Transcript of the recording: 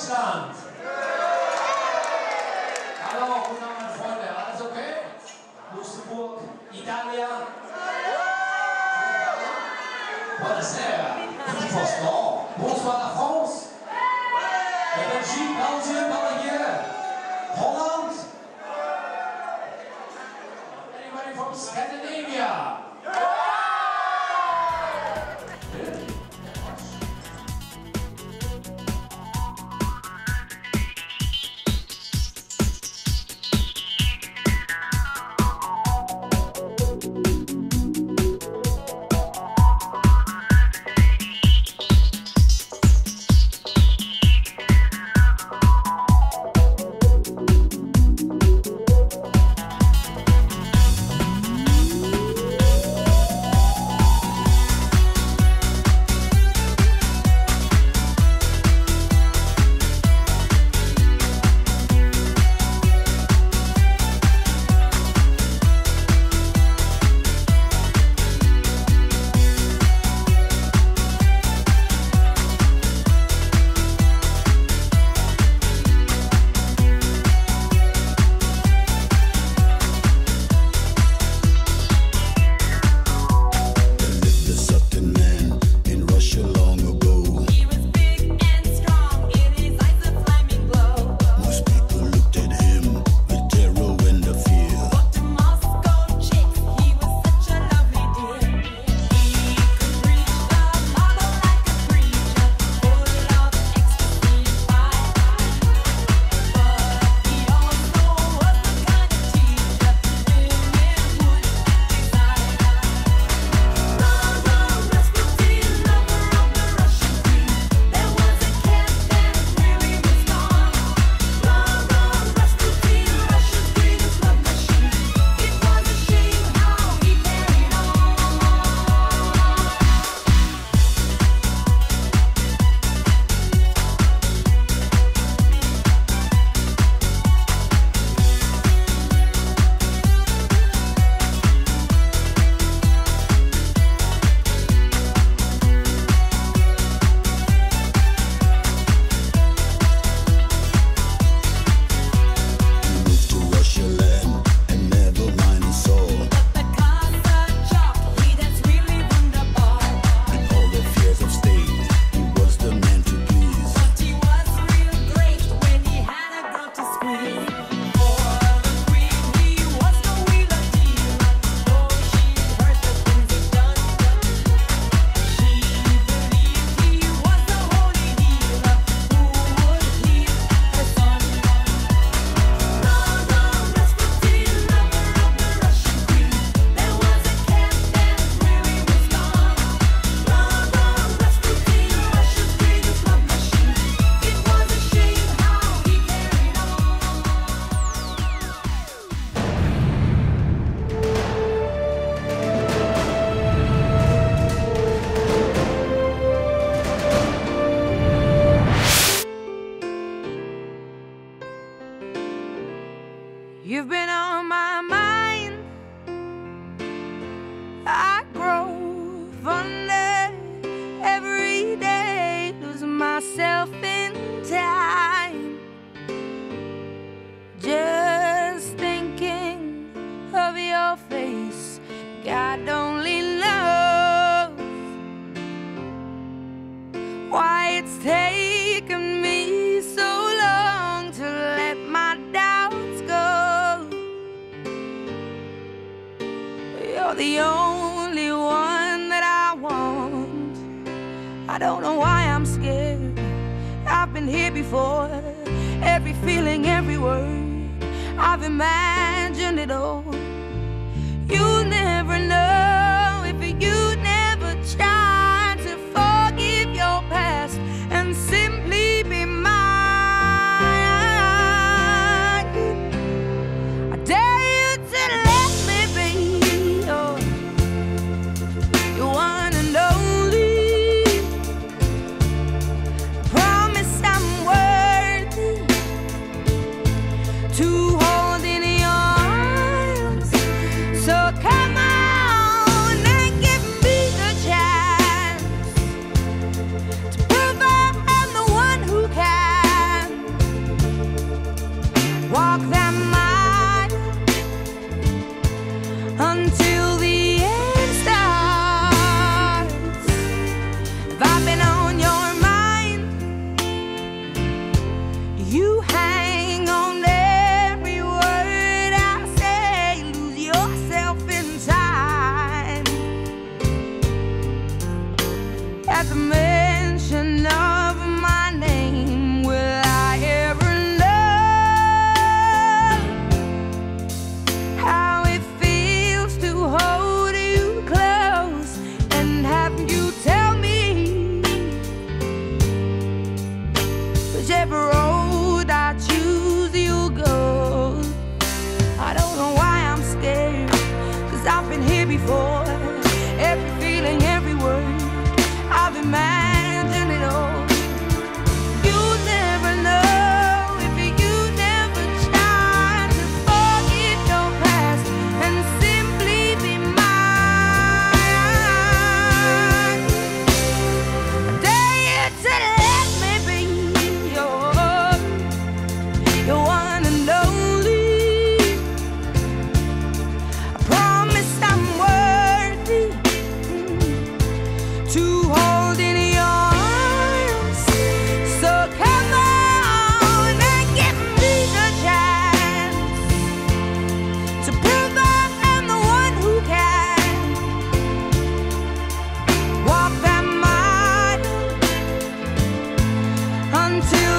Deutschland. Hallo, guten Abend, meine Freunde. Alles okay? Luxemburg, Italia. Buonasera. Petit Foston. Bonsoir la France. La Belgique, Belgium, Belgium. Holland. Anybody from Scandinavia? You've been on my mind. I grow fonder every day, losing myself in time. Just thinking of your face, God only knows why it's taken me so long to let my doubts go. You're the only one that I want. I don't know why I'm scared. I've been here before. Every feeling, every word, I've imagined it all. You'll never know if you never try to forgive your past and simply be mine. I dare you to let me be your one and only. I promise I'm worthy to hold in your arms. So come on. whichever road I choose, you'll go. I don't know why I'm scared, 'cause I've been here before. Every feeling, every word, I've imagined it all. You never know if you never try to forget your past and simply be mine. I dare you to let me be your one and only. I promise I'm worthy to hold in your arms. So come on and give me the chance to prove I am the one who can walk that mile until